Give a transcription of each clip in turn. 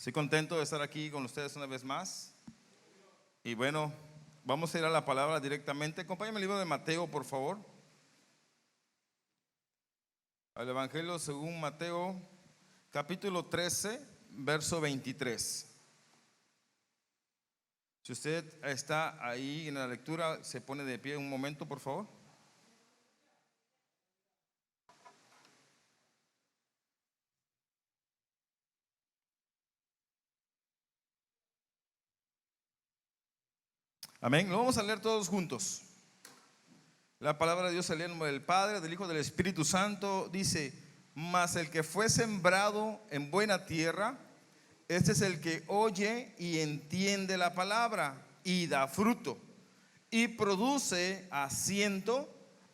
Estoy contento de estar aquí con ustedes una vez más. Y bueno, vamos a ir a la palabra directamente. Acompáñame el libro de Mateo, por favor. Al Evangelio según Mateo, capítulo 13, verso 23. Si usted está ahí en la lectura, se pone de pie un momento, por favor. Amén. Lo vamos a leer todos juntos. La palabra de Dios se lee en nombre del Padre, del Hijo y del Espíritu Santo. Dice: mas el que fue sembrado en buena tierra, este es el que oye y entiende la palabra y da fruto, y produce a 100,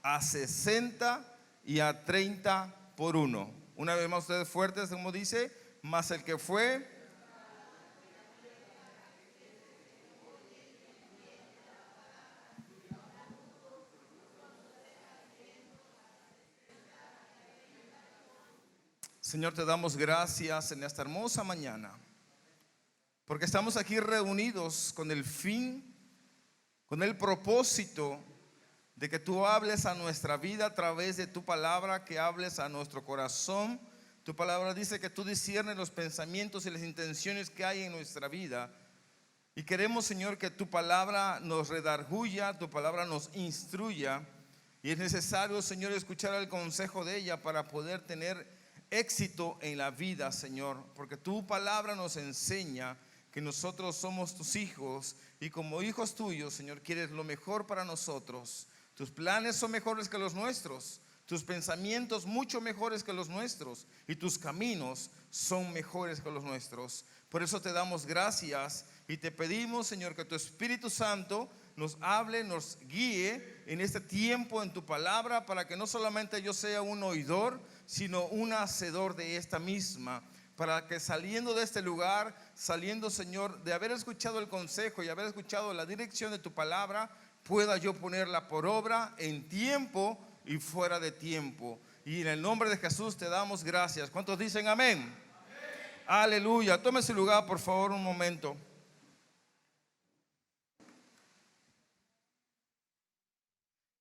a 60 y a 30 por uno. Una vez más, ustedes fuertes, como dice: mas el que fue. Señor, te damos gracias en esta hermosa mañana, porque estamos aquí reunidos con el fin, con el propósito de que tú hables a nuestra vida a través de tu palabra, que hables a nuestro corazón. Tu palabra dice que tú disciernes los pensamientos y las intenciones que hay en nuestra vida. Y queremos, Señor, que tu palabra nos redarguya, tu palabra nos instruya. Y es necesario, Señor, escuchar el consejo de ella para poder tener éxito en la vida, Señor, porque tu palabra nos enseña que nosotros somos tus hijos, y como hijos tuyos, Señor, quieres lo mejor para nosotros. Tus planes son mejores que los nuestros, tus pensamientos mucho mejores que los nuestros, y tus caminos son mejores que los nuestros. Por eso te damos gracias y te pedimos, Señor, que tu Espíritu Santo nos hable, nos guíe en este tiempo en tu palabra, para que no solamente yo sea un oidor, sino un hacedor de esta misma, para que saliendo de este lugar, saliendo, Señor, de haber escuchado el consejo y haber escuchado la dirección de tu palabra, pueda yo ponerla por obra en tiempo y fuera de tiempo. Y en el nombre de Jesús te damos gracias. ¿Cuántos dicen amén? Amén. Aleluya. Tome su lugar, por favor, un momento.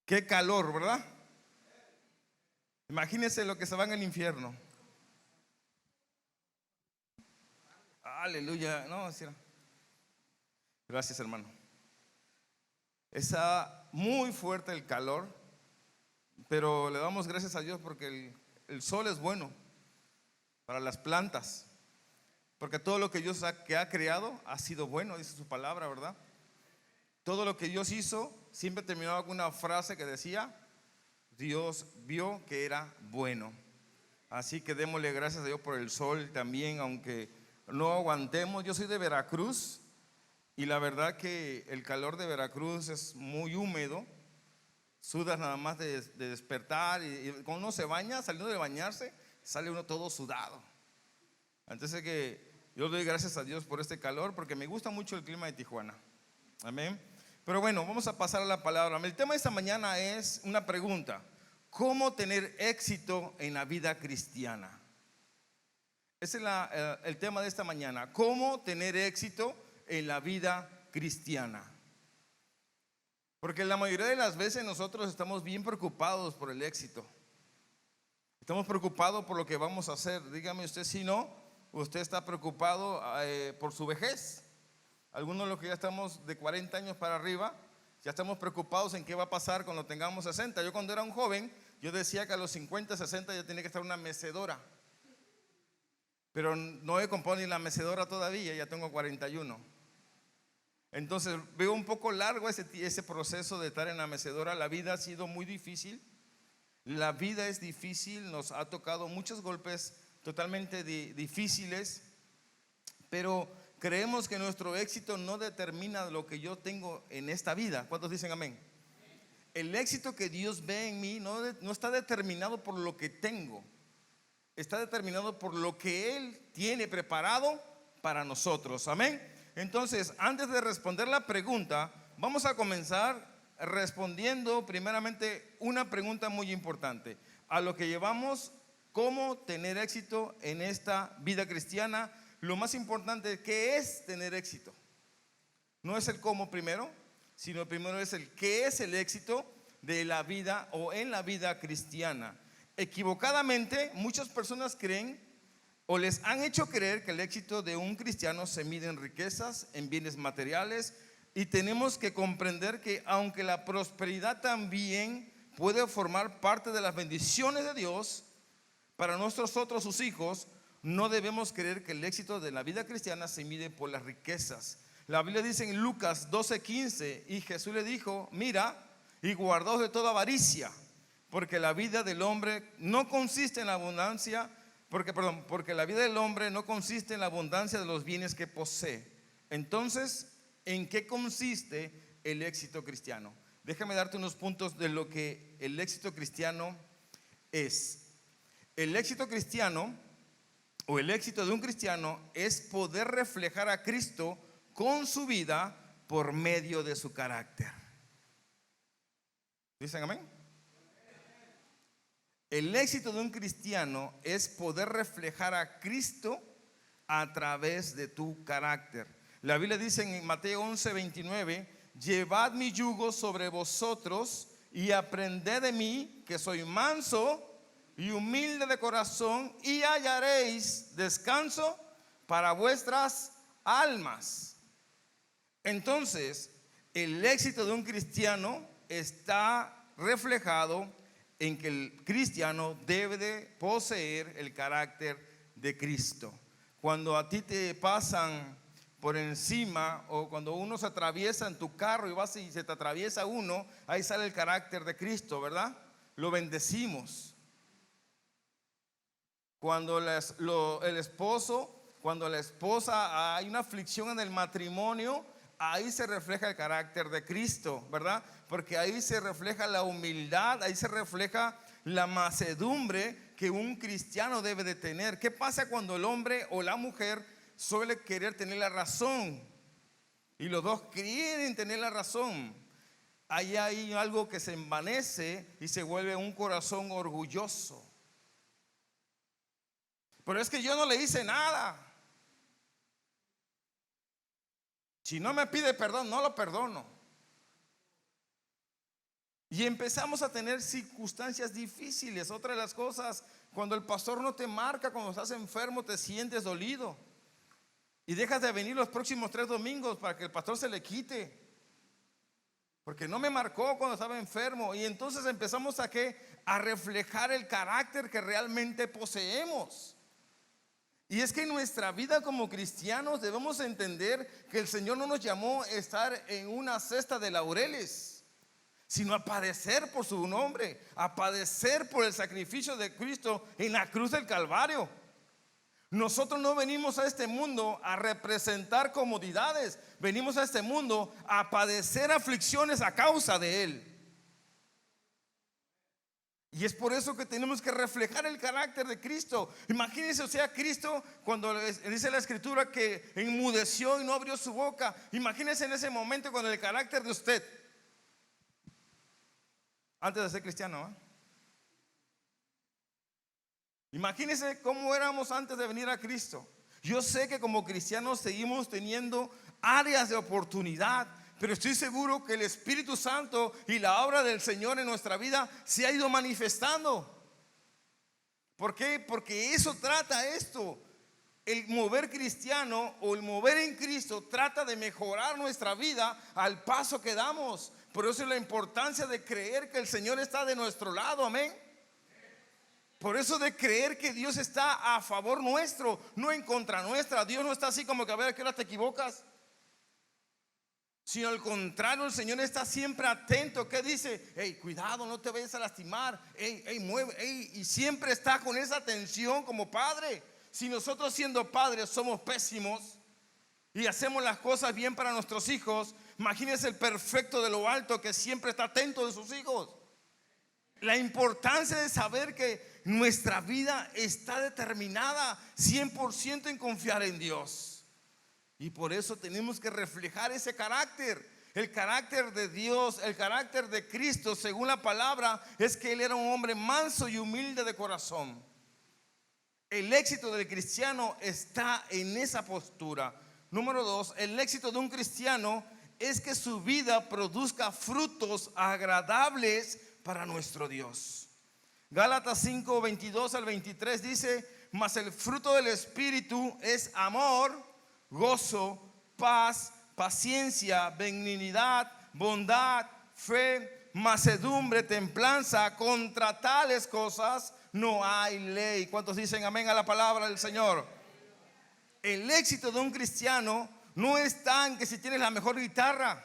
Qué calor, ¿verdad? Imagínense lo que se va en el infierno. Aleluya. No, sí. Gracias, hermano. Está muy fuerte el calor, pero le damos gracias a Dios porque el sol es bueno para las plantas, porque todo lo que Dios ha creado ha sido bueno, dice su palabra, ¿verdad? Todo lo que Dios hizo siempre terminaba con una frase que decía: Dios vio que era bueno. Así que démosle gracias a Dios por el sol también, aunque no aguantemos. Yo soy de Veracruz, y la verdad que el calor de Veracruz es muy húmedo. Sudas nada más de despertar, y cuando uno se baña, saliendo de bañarse, sale uno todo sudado. Entonces que yo doy gracias a Dios por este calor, porque me gusta mucho el clima de Tijuana. Amén. Pero bueno, vamos a pasar a la palabra. El tema de esta mañana es una pregunta: ¿cómo tener éxito en la vida cristiana? Ese es el tema de esta mañana: ¿cómo tener éxito en la vida cristiana? Porque la mayoría de las veces nosotros estamos bien preocupados por el éxito. Estamos preocupados por lo que vamos a hacer. Dígame usted si no, usted está preocupado por su vejez. Algunos de los que ya estamos de 40 años para arriba, ya estamos preocupados en qué va a pasar cuando tengamos 60. Yo cuando era un joven, yo decía que a los 50, 60 ya tenía que estar una mecedora. Pero no he comprado ni la mecedora todavía, ya tengo 41. Entonces veo un poco largo ese proceso de estar en la mecedora. La vida ha sido muy difícil. La vida es difícil, nos ha tocado muchos golpes totalmente difíciles, pero creemos que nuestro éxito no determina lo que yo tengo en esta vida. ¿Cuántos dicen amén? El éxito que Dios ve en mí no está determinado por lo que tengo, está determinado por lo que Él tiene preparado para nosotros. Amén. Entonces, antes de responder la pregunta, vamos a comenzar respondiendo primeramente una pregunta muy importante: a lo que llevamos, ¿cómo tener éxito en esta vida cristiana? lo más importante que es tener éxito. No es el cómo primero, sino primero es el qué es el éxito de la vida o en la vida cristiana. Equivocadamente, muchas personas creen o les han hecho creer que el éxito de un cristiano se mide en riquezas, en bienes materiales, y tenemos que comprender que aunque la prosperidad también puede formar parte de las bendiciones de Dios para nosotros, sus hijos, no debemos creer que el éxito de la vida cristiana se mide por las riquezas. La Biblia dice en Lucas 12:15, y Jesús le dijo: mira y guardaos de toda avaricia, porque la vida del hombre no consiste en la abundancia, porque la vida del hombre no consiste en la abundancia de los bienes que posee. Entonces, ¿en qué consiste el éxito cristiano? Déjame darte unos puntos de lo que el éxito cristiano es. El éxito cristiano, o el éxito de un cristiano, es poder reflejar a Cristo con su vida por medio de su carácter. ¿Dicen amén? El éxito de un cristiano es poder reflejar a Cristo a través de tu carácter. La Biblia dice en Mateo 11:29: llevad mi yugo sobre vosotros y aprended de mí, que soy manso y humilde de corazón, y hallaréis descanso para vuestras almas. Entonces, el éxito de un cristiano está reflejado en que el cristiano debe de poseer el carácter de Cristo. Cuando a ti te pasan por encima, o cuando uno se atraviesa en tu carro y vas y se te atraviesa uno, ahí sale el carácter de Cristo, ¿verdad? Lo bendecimos. Cuando el esposo, cuando la esposa, hay una aflicción en el matrimonio, ahí se refleja el carácter de Cristo, ¿verdad? Porque ahí se refleja la humildad, ahí se refleja la mansedumbre que un cristiano debe de tener. ¿Qué pasa cuando el hombre o la mujer suele querer tener la razón y los dos quieren tener la razón? Ahí hay algo que se envanece y se vuelve un corazón orgulloso. Pero es que yo no le hice nada. Si no me pide perdón, no lo perdono. Y empezamos a tener circunstancias difíciles. Otra de las cosas, cuando el pastor no te marca, cuando estás enfermo, te sientes dolido y dejas de venir los próximos 3 domingos para que el pastor se le quite, porque no me marcó cuando estaba enfermo. Y entonces empezamos a reflejar el carácter que realmente poseemos. Y es que en nuestra vida como cristianos debemos entender que el Señor no nos llamó a estar en una cesta de laureles, sino a padecer por su nombre, a padecer por el sacrificio de Cristo en la cruz del Calvario. Nosotros no venimos a este mundo a representar comodidades, venimos a este mundo a padecer aflicciones a causa de Él. Y es por eso que tenemos que reflejar el carácter de Cristo. Imagínense, o sea, Cristo, cuando dice la escritura que enmudeció y no abrió su boca, imagínense en ese momento con el carácter de usted antes de ser cristiano, ¿eh? Imagínense cómo éramos antes de venir a Cristo. Yo sé que como cristianos seguimos teniendo áreas de oportunidad, pero estoy seguro que el Espíritu Santo y la obra del Señor en nuestra vida se ha ido manifestando. ¿Por qué? Porque eso trata esto. El mover cristiano o el mover en Cristo trata de mejorar nuestra vida al paso que damos. Por eso es la importancia de creer que el Señor está de nuestro lado, amén. Por eso de creer que Dios está a favor nuestro, no en contra nuestra. Dios no está así como que a ver a qué hora te equivocas, sino al contrario, el Señor está siempre atento. ¿Qué dice? Hey, cuidado, no te vayas a lastimar. Hey, mueve, y siempre está con esa atención como padre. Si nosotros siendo padres somos pésimos y hacemos las cosas bien para nuestros hijos, imagínense el perfecto de lo alto que siempre está atento de sus hijos. La importancia de saber que nuestra vida está determinada 100% en confiar en Dios. Y por eso tenemos que reflejar ese carácter. El carácter de Dios, el carácter de Cristo, según la palabra, es que Él era un hombre manso y humilde de corazón. El éxito del cristiano está en esa postura. Número 2, el éxito de un cristiano es que su vida produzca frutos agradables para nuestro Dios. Gálatas 5, 22 al 23 dice: mas el fruto del Espíritu es amor, gozo, paz, paciencia, benignidad, bondad, fe, mansedumbre, templanza. Contra tales cosas no hay ley. ¿Cuántos dicen amén a la palabra del Señor? El éxito de un cristiano no está en que si tienes la mejor guitarra,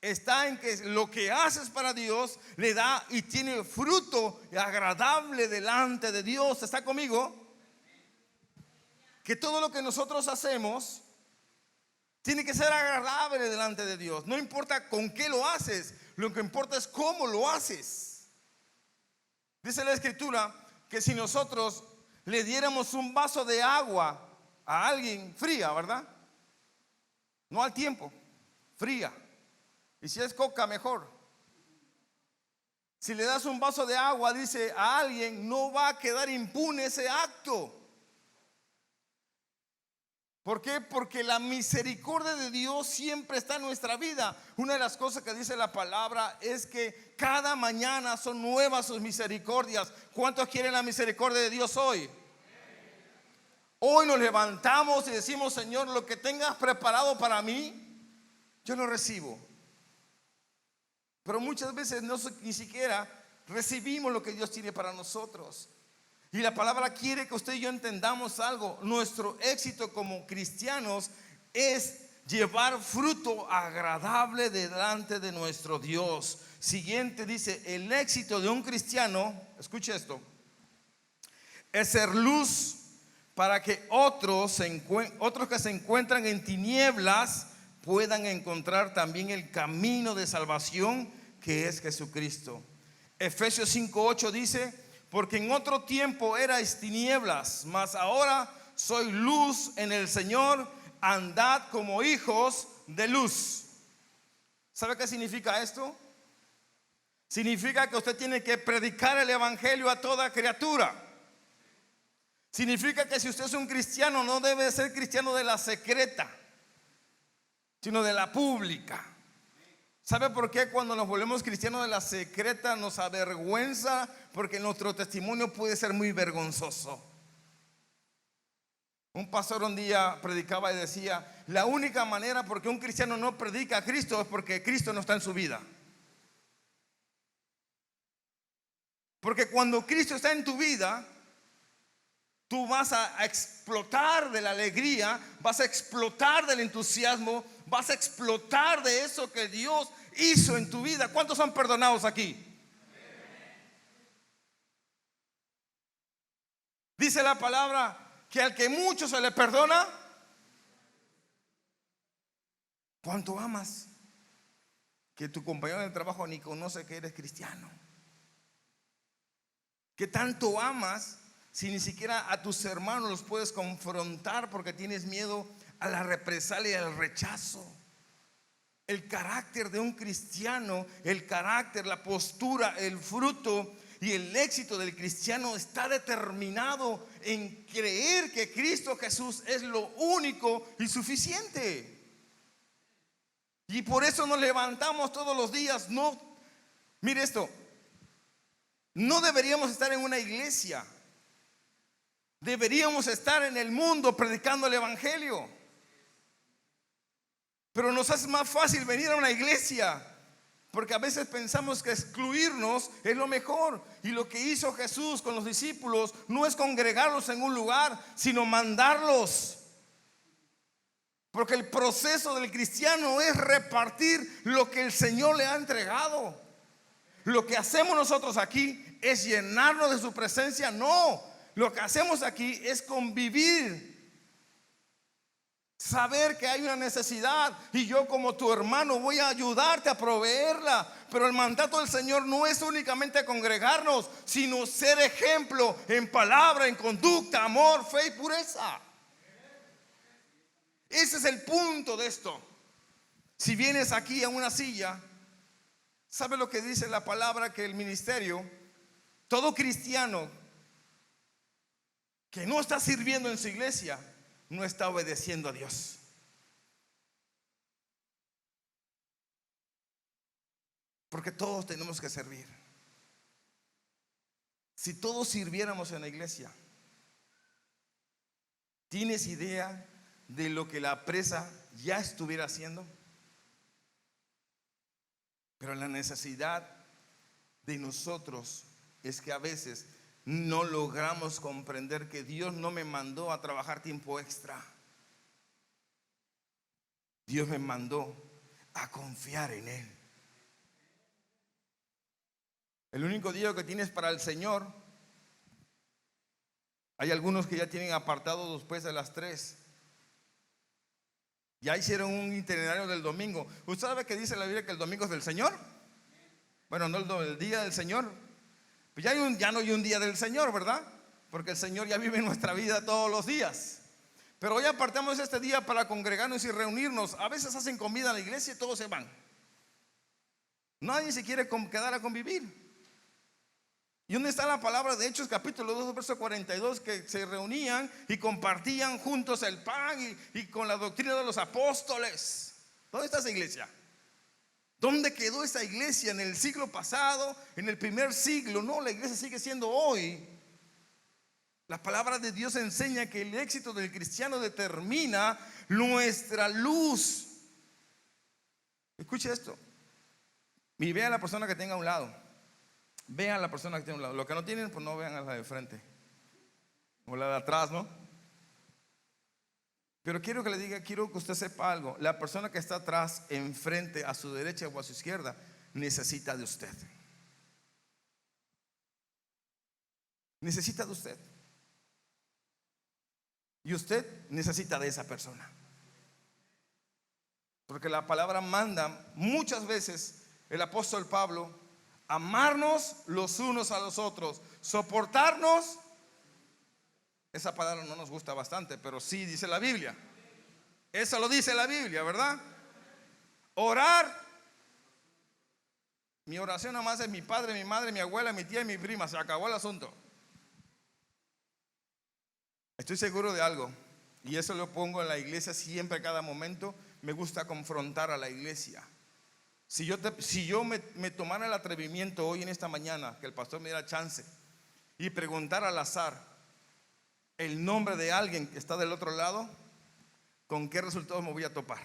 está en que lo que haces para Dios le da y tiene fruto agradable delante de Dios. ¿Está conmigo? Que todo lo que nosotros hacemos tiene que ser agradable delante de Dios. No importa con qué lo haces, lo que importa es cómo lo haces. Dice la Escritura que si nosotros le diéramos un vaso de agua a alguien fría, ¿verdad? No al tiempo, fría. Y si es coca, mejor. Si le das un vaso de agua, dice, a alguien, no va a quedar impune ese acto. ¿Por qué? Porque la misericordia de Dios siempre está en nuestra vida. Una de las cosas que dice la palabra es que cada mañana son nuevas sus misericordias. ¿Cuántos quieren la misericordia de Dios hoy? Hoy nos levantamos y decimos: Señor, lo que tengas preparado para mí, yo lo recibo. Pero muchas veces ni siquiera recibimos lo que Dios tiene para nosotros. Y la palabra quiere que usted y yo entendamos algo. Nuestro éxito como cristianos es llevar fruto agradable delante de nuestro Dios. Siguiente dice: el éxito de un cristiano, escuche esto, es ser luz para que otros que se encuentran en tinieblas puedan encontrar también el camino de salvación, que es Jesucristo. Efesios 5:8 dice: porque en otro tiempo erais tinieblas, mas ahora soy luz en el Señor, andad como hijos de luz. ¿Sabe qué significa esto? Significa que usted tiene que predicar el evangelio a toda criatura. Significa que si usted es un cristiano, no debe ser cristiano de la secreta, sino de la pública. ¿Sabe por qué cuando nos volvemos cristianos de la secreta nos avergüenza? Porque nuestro testimonio puede ser muy vergonzoso. Un pastor un día predicaba y decía: la única manera por qué un cristiano no predica a Cristo es porque Cristo no está en su vida. Porque cuando Cristo está en tu vida, tú vas a explotar de la alegría, vas a explotar del entusiasmo, vas a explotar de eso que Dios hizo en tu vida. ¿Cuántos son perdonados aquí? Dice la palabra que al que mucho se le perdona, ¿cuánto amas? Que tu compañero de trabajo ni conoce que eres cristiano. ¿Qué tanto amas si ni siquiera a tus hermanos los puedes confrontar porque tienes miedo a la represalia y al rechazo? El carácter de un cristiano, el carácter, la postura, el fruto y el éxito del cristiano está determinado en creer que Cristo Jesús es lo único y suficiente. Y por eso nos levantamos todos los días. No, mire esto, no deberíamos estar en una iglesia. Deberíamos estar en el mundo predicando el evangelio. Pero nos hace más fácil venir a una iglesia, porque a veces pensamos que excluirnos es lo mejor. Y lo que hizo Jesús con los discípulos no es congregarlos en un lugar, sino mandarlos. Porque el proceso del cristiano es repartir lo que el Señor le ha entregado. Lo que hacemos nosotros aquí es llenarnos de su presencia. No, lo que hacemos aquí es convivir, saber que hay una necesidad y yo como tu hermano voy a ayudarte a proveerla. Pero el mandato del Señor no es únicamente congregarnos, sino ser ejemplo en palabra, en conducta, amor, fe y pureza. Ese es el punto de esto. Si vienes aquí a una silla, ¿sabe lo que dice la palabra? Que el ministerio, todo cristiano que no está sirviendo en su iglesia no está obedeciendo a Dios. Porque todos tenemos que servir. Si todos sirviéramos en la iglesia, ¿tienes idea de lo que la presa ya estuviera haciendo? Pero la necesidad de nosotros es que a veces no logramos comprender que Dios no me mandó a trabajar tiempo extra. Dios me mandó a confiar en Él. El único día que tienes para el Señor, hay algunos que ya tienen apartado después de las 3. Ya hicieron un itinerario del domingo. ¿Usted sabe que dice la Biblia que el domingo es del Señor? Bueno, no el día del Señor. Pues ya no hay un día del Señor, ¿verdad? Porque el Señor ya vive en nuestra vida todos los días. Pero hoy apartamos este día para congregarnos y reunirnos. A veces hacen comida en la iglesia y todos se van. Nadie se quiere quedar a convivir. ¿Y dónde está la palabra de Hechos capítulo 2 verso 42? Que se reunían y compartían juntos el pan y con la doctrina de los apóstoles. ¿Dónde está esa iglesia? ¿Dónde quedó esa iglesia en el siglo pasado? En el primer siglo. No, la iglesia sigue siendo hoy. La palabra de Dios enseña que el éxito del cristiano determina nuestra luz. Escuche esto. Y vea a la persona que tenga a un lado. Vean a la persona que tiene a un lado. Los que no tienen, pues no vean a la de frente o la de atrás, ¿no? Pero quiero que le diga, quiero que usted sepa algo. La persona que está atrás, enfrente, a su derecha o a su izquierda, necesita de usted. Necesita de usted. Y usted necesita de esa persona. Porque la palabra manda muchas veces, el apóstol Pablo, amarnos los unos a los otros, soportarnos. Esa palabra no nos gusta bastante, pero sí dice la Biblia. Eso lo dice la Biblia, ¿verdad? Orar. Mi oración nomás es mi padre, mi madre, mi abuela, mi tía y mi prima. Se acabó el asunto. Estoy seguro de algo, y eso lo pongo en la iglesia siempre, a cada momento. Me gusta confrontar a la iglesia. Si yo me tomara el atrevimiento hoy en esta mañana, que el pastor me diera chance, y preguntar al azar el nombre de alguien que está del otro lado, ¿con qué resultados me voy a topar?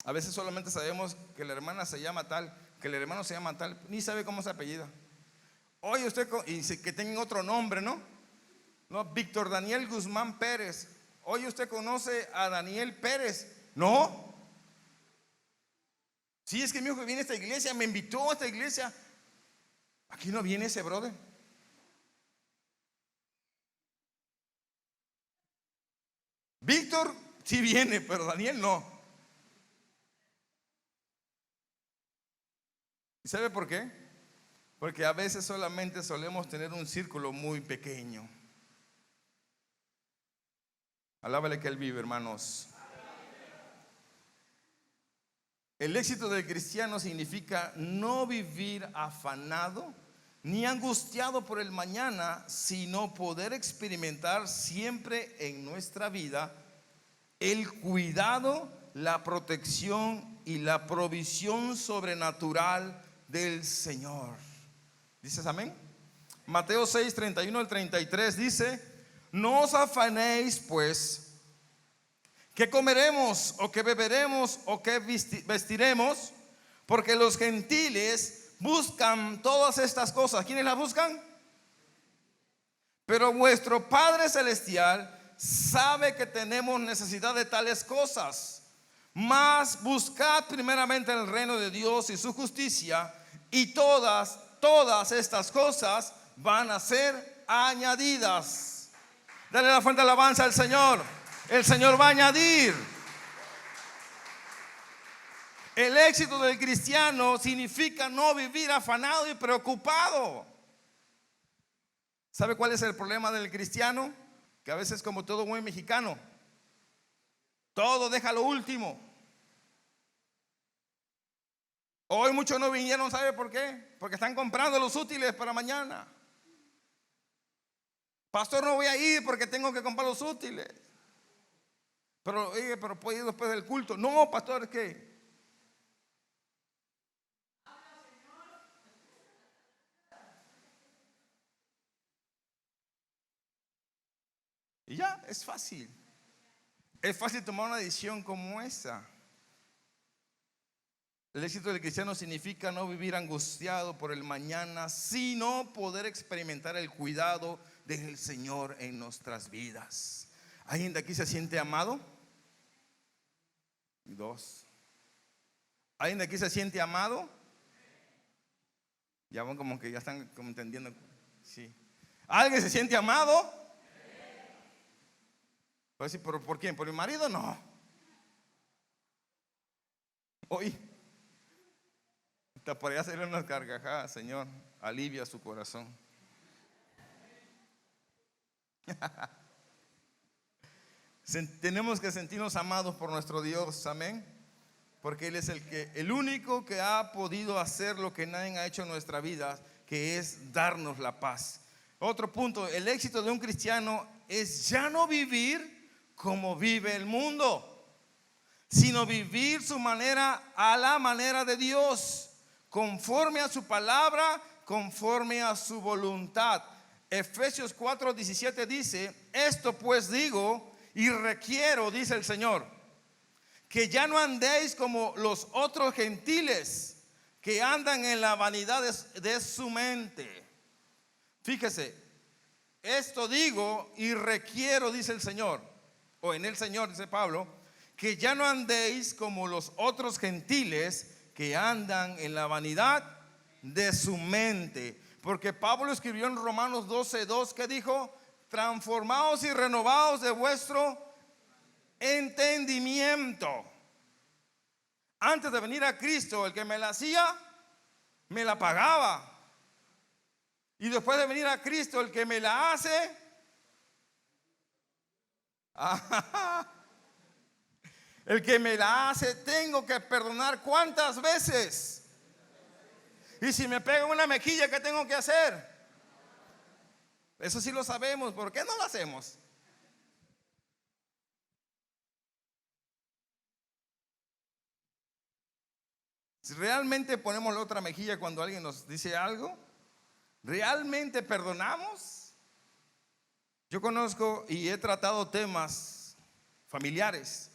A veces solamente sabemos que la hermana se llama tal, que el hermano se llama tal, ni sabe cómo se apellida. Oye, usted, y que tenga otro nombre, ¿no? No, Víctor Daniel Guzmán Pérez. Oye, ¿usted conoce a Daniel Pérez? No. Sí, es que mi hijo viene a esta iglesia, me invitó a esta iglesia. Aquí no viene ese brother. Víctor sí viene, pero Daniel no. ¿Y sabe por qué? Porque a veces solamente solemos tener un círculo muy pequeño. Alábale que Él vive, hermanos. El éxito del cristiano significa no vivir afanado ni angustiado por el mañana, sino poder experimentar siempre en nuestra vida el cuidado, la protección y la provisión sobrenatural del Señor. ¿Dices amén? Mateo 6, 31 al 33 dice: no os afanéis pues, ¿qué comeremos o qué beberemos o qué vestiremos? Porque los gentiles buscan todas estas cosas. ¿Quiénes las buscan? Pero vuestro Padre Celestial sabe que tenemos necesidad de tales cosas. Mas buscad primeramente el reino de Dios y su justicia, y todas estas cosas van a ser añadidas. Dale la fuerte alabanza al Señor. El Señor va a añadir. El éxito del cristiano significa no vivir afanado y preocupado. ¿Sabe cuál es el problema del cristiano? Que a veces, como todo buen mexicano, todo deja lo último. Hoy muchos no vinieron, ¿sabe por qué? Porque están comprando los útiles para mañana. Pastor, no voy a ir porque tengo que comprar los útiles. Pero, oye, pero puedo ir después del culto. No, pastor, es que y ya, es fácil. Es fácil tomar una decisión como esa. El éxito del cristiano significa no vivir angustiado por el mañana, sino poder experimentar el cuidado del Señor en nuestras vidas. ¿Alguien de aquí se siente amado? Dos. ¿Alguien de aquí se siente amado? Ya van como que ya están como entendiendo. Sí. ¿Alguien se siente amado? Pues sí, ¿por quién? ¿Por el marido? No. Hoy te podría hacer unas carcajadas, Señor. Alivia su corazón. Tenemos que sentirnos amados por nuestro Dios, amén. Porque Él es el único que ha podido hacer lo que nadie ha hecho en nuestra vida, que es darnos la paz. Otro punto, el éxito de un cristiano es ya no vivir como vive el mundo, sino vivir su manera a la manera de Dios, conforme a su palabra, conforme a su voluntad. Efesios 4:17 dice: esto pues digo y requiero, dice el Señor, que ya no andéis como los otros gentiles que andan en la vanidad de su mente. Fíjese, esto digo y requiero, dice el Señor, o en el Señor, dice Pablo, que ya no andéis como los otros gentiles que andan en la vanidad de su mente. Porque Pablo escribió en Romanos 12:2 que dijo: transformaos y renovaos de vuestro entendimiento. Antes de venir a Cristo, el que me la hacía, me la pagaba. Y después de venir a Cristo, el que me la hace, el que me la hace, tengo que perdonar ¿cuántas veces? Y si me pega una mejilla, ¿qué tengo que hacer? Eso sí lo sabemos. ¿Por qué no lo hacemos? Si realmente ponemos la otra mejilla cuando alguien nos dice algo, ¿realmente perdonamos? Yo conozco y he tratado temas familiares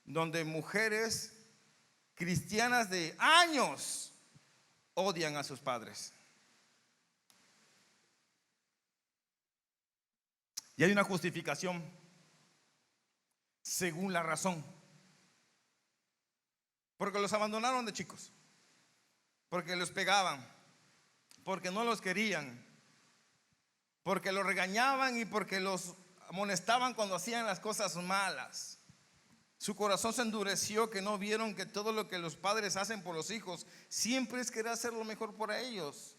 donde mujeres cristianas de años odian a sus padres. Y hay una justificación según la razón. Porque los abandonaron de chicos, porque los pegaban, porque no los querían, porque los regañaban y porque los amonestaban cuando hacían las cosas malas. Su corazón se endureció, que no vieron que todo lo que los padres hacen por los hijos siempre es querer hacer lo mejor por ellos.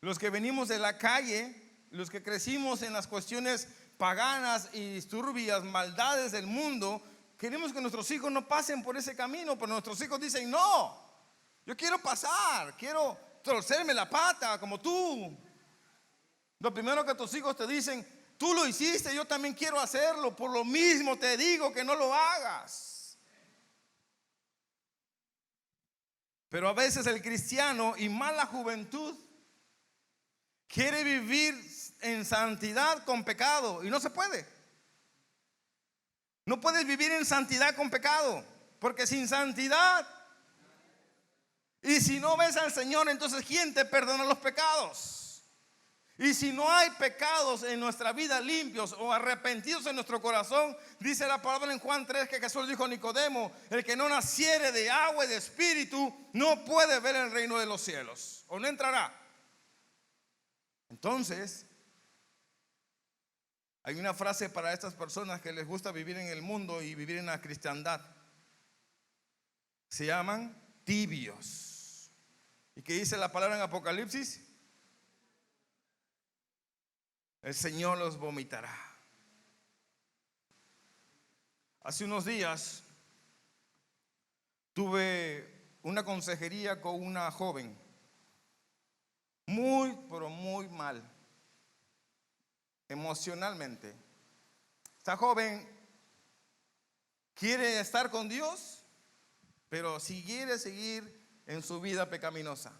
Los que venimos de la calle, los que crecimos en las cuestiones paganas y disturbias, maldades del mundo, queremos que nuestros hijos no pasen por ese camino, pero nuestros hijos dicen: no, yo quiero pasar, quiero torcerme la pata como tú. Lo primero que tus hijos te dicen: tú lo hiciste, yo también quiero hacerlo, por lo mismo te digo que no lo hagas. Pero a veces el cristiano, y más la juventud, quiere vivir en santidad con pecado y no se puede. No puedes vivir en santidad con pecado, porque sin santidad, y si no ves al Señor, entonces ¿quién te perdona los pecados? Y si no hay pecados en nuestra vida limpios o arrepentidos en nuestro corazón, dice la palabra en Juan 3 que Jesús dijo a Nicodemo: el que no naciere de agua y de espíritu no puede ver el reino de los cielos, o no entrará. Entonces, hay una frase para estas personas que les gusta vivir en el mundo y vivir en la cristiandad. Se llaman tibios. ¿Y qué dice la palabra en Apocalipsis? El Señor los vomitará. Hace unos días tuve una consejería con una joven, muy, pero muy mal, emocionalmente. Esta joven quiere estar con Dios, pero si quiere seguir en su vida pecaminosa.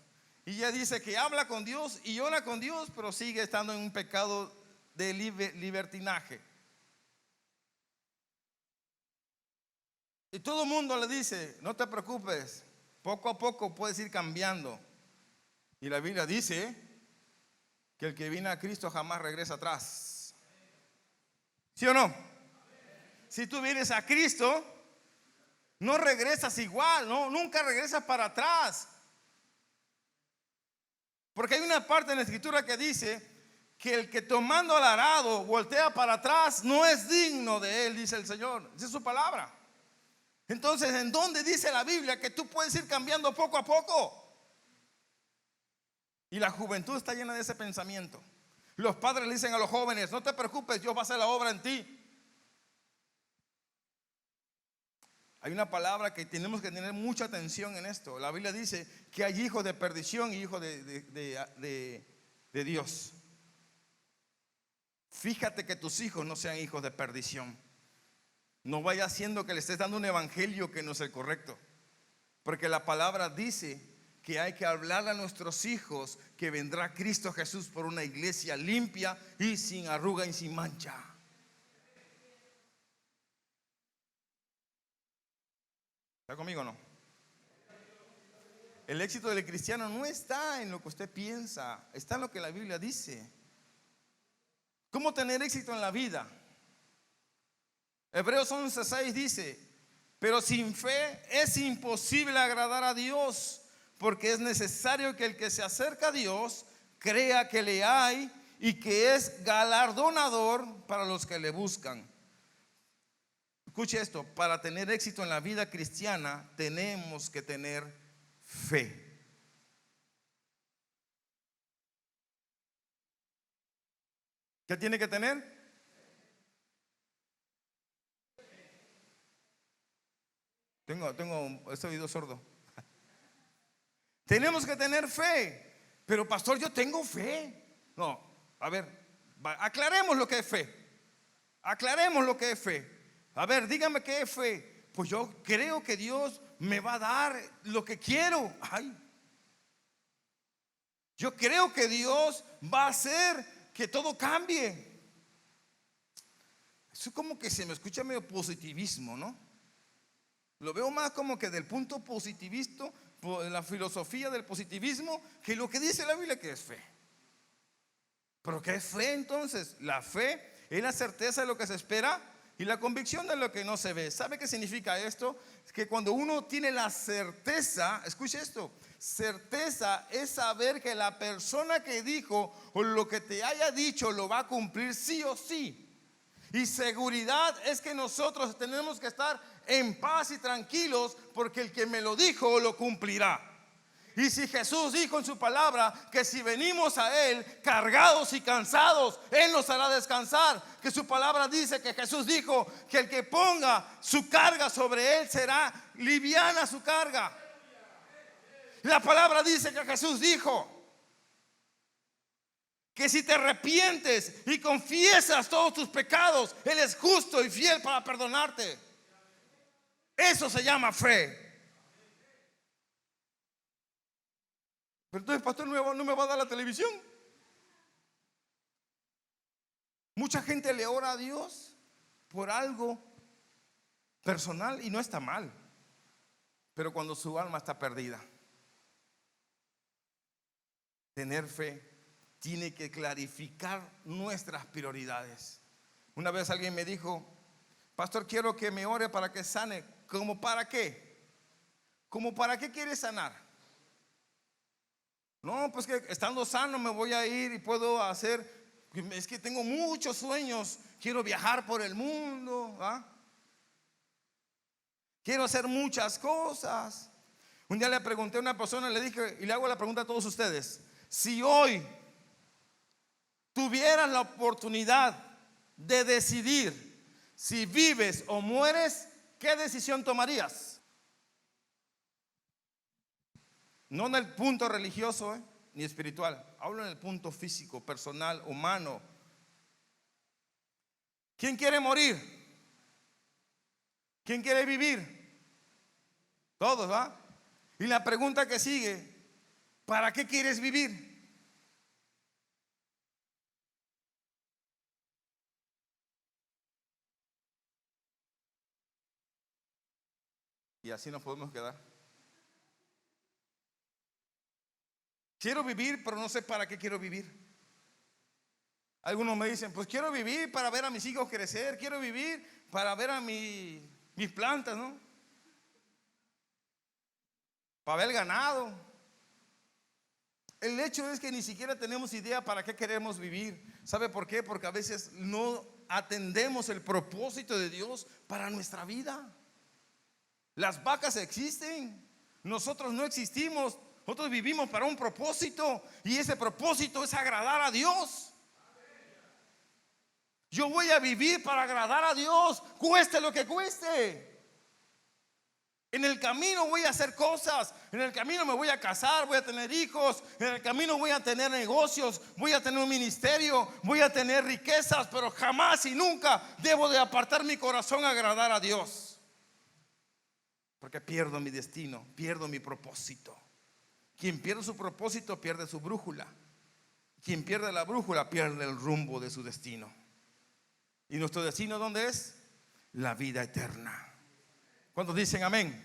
Y ella dice que habla con Dios y ora con Dios, pero sigue estando en un pecado de libertinaje. Y todo el mundo le dice, no te preocupes, poco a poco puedes ir cambiando. Y la Biblia dice que el que viene a Cristo jamás regresa atrás. ¿Sí o no? Si tú vienes a Cristo, no regresas igual, no, nunca regresas para atrás. Porque hay una parte en la Escritura que dice que el que tomando el arado voltea para atrás no es digno de él, dice el Señor. Esa es su palabra. Entonces, ¿en dónde dice la Biblia que tú puedes ir cambiando poco a poco? Y la juventud está llena de ese pensamiento. Los padres le dicen a los jóvenes, no te preocupes, Dios va a hacer la obra en ti. Hay una palabra que tenemos que tener mucha atención en esto. La Biblia dice que hay hijos de perdición y hijos de Dios. Fíjate que tus hijos no sean hijos de perdición. No vaya haciendo que le estés dando un evangelio que no es el correcto. Porque la palabra dice que hay que hablarle a nuestros hijos que vendrá Cristo Jesús por una iglesia limpia y sin arruga y sin mancha. ¿Está conmigo o no? El éxito del cristiano no está en lo que usted piensa, está en lo que la Biblia dice. ¿Cómo tener éxito en la vida? Hebreos 11:6 dice, pero sin fe es imposible agradar a Dios, porque es necesario que el que se acerca a Dios crea que le hay y que es galardonador para los que le buscan. Escuche esto, para tener éxito en la vida cristiana tenemos que tener fe. ¿Qué tiene que tener? Tengo este oído sordo. Tenemos que tener fe. Pero pastor, yo tengo fe. No, a ver, aclaremos lo que es fe. Aclaremos lo que es fe. A ver, dígame qué es fe. Pues yo creo que Dios me va a dar lo que quiero. Ay. Yo creo que Dios va a hacer que todo cambie. Eso como que se me escucha medio positivismo, ¿no? Lo veo más como que del punto positivista, la filosofía del positivismo, que lo que dice la Biblia que es fe. ¿Pero qué es fe entonces? La fe es la certeza de lo que se espera y la convicción de lo que no se ve. ¿Sabe qué significa esto? Es que cuando uno tiene la certeza, escuche esto, certeza es saber que la persona que dijo o lo que te haya dicho lo va a cumplir sí o sí. Y seguridad es que nosotros tenemos que estar en paz y tranquilos porque el que me lo dijo lo cumplirá. Y si Jesús dijo en su palabra que si venimos a Él cargados y cansados, Él nos hará descansar. Que su palabra dice que Jesús dijo que el que ponga su carga sobre Él será liviana su carga. La palabra dice que Jesús dijo que si te arrepientes y confiesas todos tus pecados, Él es justo y fiel para perdonarte. Eso se llama fe. Pero entonces, pastor, no me va a dar la televisión. Mucha gente le ora a Dios por algo personal y no está mal, pero cuando su alma está perdida, tener fe tiene que clarificar nuestras prioridades. Una vez alguien me dijo, pastor, quiero que me ore para que sane. ¿Cómo para qué? ¿Cómo para qué quieres sanar? No, pues que estando sano me voy a ir y puedo hacer, es que tengo muchos sueños, quiero viajar por el mundo, ¿ah? Quiero hacer muchas cosas. Un día le pregunté a una persona, le dije, y le hago la pregunta a todos ustedes, si hoy tuvieras la oportunidad de decidir si vives o mueres, ¿qué decisión tomarías? No en el punto religioso, ni espiritual. Hablo en el punto físico, personal, humano. ¿Quién quiere morir? ¿Quién quiere vivir? Todos, ¿va? Y la pregunta que sigue, ¿para qué quieres vivir? Y así nos podemos quedar. Quiero vivir, pero no sé para qué quiero vivir. Algunos me dicen, pues quiero vivir para ver a mis hijos crecer, quiero vivir para ver a mis plantas, ¿no? Para ver el ganado. El hecho es que ni siquiera tenemos idea para qué queremos vivir. ¿Sabe por qué? Porque a veces no atendemos el propósito de Dios para nuestra vida. Las vacas existen, nosotros no existimos, nosotros vivimos para un propósito y ese propósito es agradar a Dios. Yo voy a vivir para agradar a Dios, cueste lo que cueste. En el camino voy a hacer cosas, en el camino me voy a casar, voy a tener hijos, en el camino voy a tener negocios, voy a tener un ministerio, voy a tener riquezas, pero jamás y nunca debo de apartar mi corazón a agradar a Dios. Porque pierdo mi destino, pierdo mi propósito. Quien pierde su propósito pierde su brújula. Quien pierde la brújula pierde el rumbo de su destino. ¿Y nuestro destino dónde es? La vida eterna. ¿Cuántos dicen amén?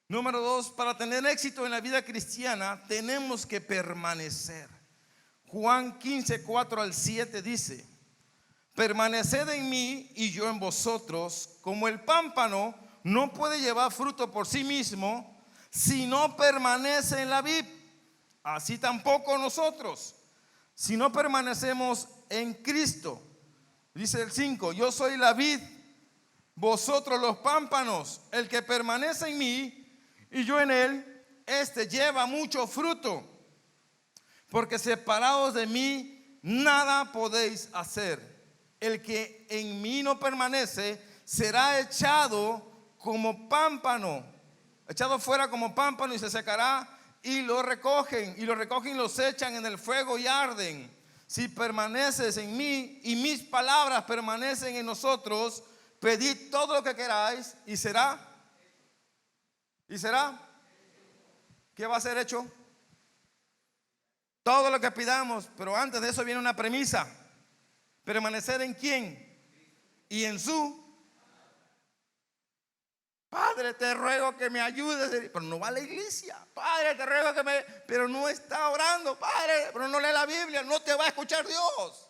Número 2, para tener éxito en la vida cristiana tenemos que permanecer. Juan 15, 4 al 7 dice: permaneced en mí y yo en vosotros, como el pámpano no puede llevar fruto por sí mismo si no permanece en la vid, así tampoco nosotros, si no permanecemos en Cristo. Dice el 5: yo soy la vid, vosotros los pámpanos. El que permanece en mí y yo en él, este lleva mucho fruto, porque separados de mí nada podéis hacer. El que en mí no permanece será echado como pámpano, echado fuera como pámpano, y se secará, y lo recogen y los echan en el fuego y arden. Si permaneces en mí y mis palabras permanecen en nosotros, pedid todo lo que queráis y será. ¿Y será? ¿Qué va a ser hecho? Todo lo que pidamos. Pero antes de eso viene una premisa: permanecer en quién y en su. Padre, te ruego que me ayudes, pero no va a la iglesia. Padre, te ruego que me, pero no está orando. Padre, pero no lee la Biblia, no te va a escuchar Dios.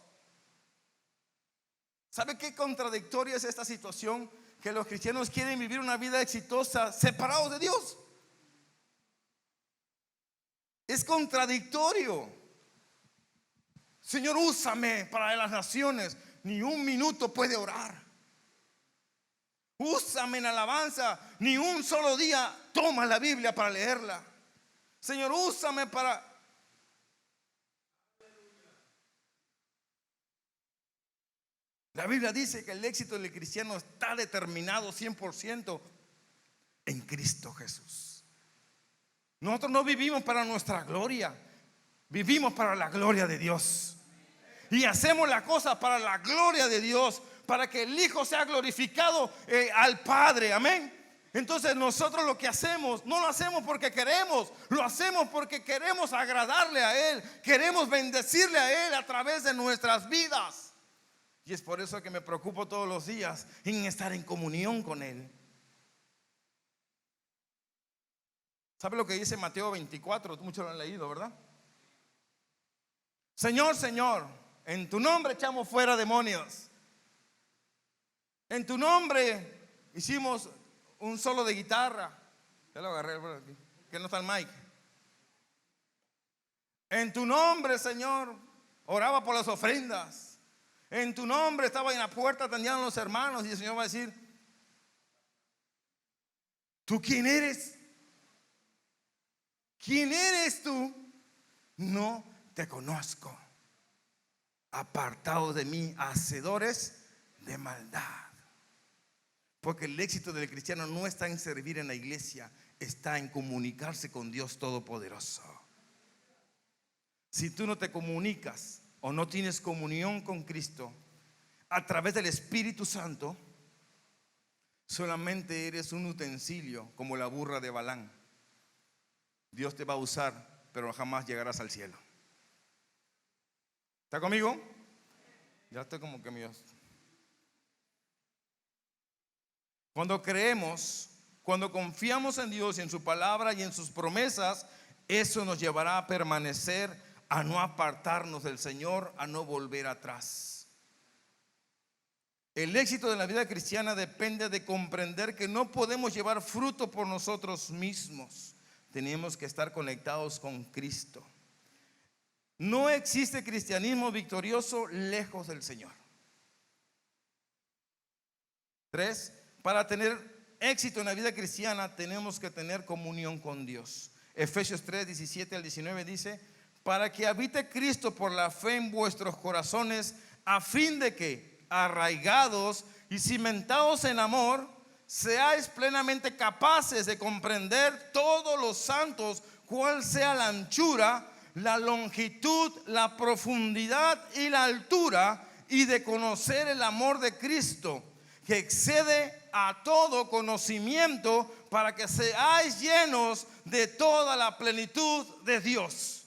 ¿Sabe qué contradictoria es esta situación? Que los cristianos quieren vivir una vida exitosa separados de Dios. Es contradictorio. Señor, úsame para las naciones. Ni un minuto puede orar. Úsame en alabanza. Ni un solo día toma la Biblia para leerla. Señor, úsame para. La Biblia dice que el éxito del cristiano está determinado 100% en Cristo Jesús. Nosotros no vivimos para nuestra gloria, vivimos para la gloria de Dios. Y hacemos la cosa para la gloria de Dios, para que el Hijo sea glorificado al Padre, amén. Entonces nosotros lo que hacemos, no lo hacemos porque queremos, lo hacemos porque queremos agradarle a Él, queremos bendecirle a Él a través de nuestras vidas. Y es por eso que me preocupo todos los días en estar en comunión con Él. ¿Sabe lo que dice Mateo 24? Muchos lo han leído, ¿verdad? Señor, Señor, en tu nombre echamos fuera demonios. En tu nombre hicimos un solo de guitarra. Ya lo agarré por aquí, que no está el mic. En tu nombre, Señor, oraba por las ofrendas. En tu nombre estaba en la puerta atendiendo a los hermanos. Y el Señor va a decir: ¿tú quién eres? ¿Quién eres tú? No te conozco. Apartados de mí, hacedores de maldad. Porque el éxito del cristiano no está en servir en la iglesia. está en comunicarse con Dios Todopoderoso. Si tú no te comunicas o no tienes comunión con Cristo a través del Espíritu Santo, solamente eres un utensilio como la burra de Balaam. Dios te va a usar, pero jamás llegarás al cielo. ¿Está conmigo? Ya estoy como que mío. Cuando creemos, cuando confiamos en Dios y en su palabra y en sus promesas, eso nos llevará a permanecer, a no apartarnos del Señor, a no volver atrás. El éxito de la vida cristiana depende de comprender que no podemos llevar fruto por nosotros mismos. Tenemos que estar conectados con Cristo. No existe cristianismo victorioso lejos del Señor. 3. Para tener éxito en la vida cristiana tenemos que tener comunión con Dios. Efesios 3, 17 al 19 dice: para que habite Cristo por la fe en vuestros corazones, a fin de que, arraigados y cimentados en amor, seáis plenamente capaces de comprender todos los santos cuál sea la anchura, la longitud, la profundidad y la altura, y de conocer el amor de Cristo, que excede a todo conocimiento, para que seáis llenos de toda la plenitud de Dios.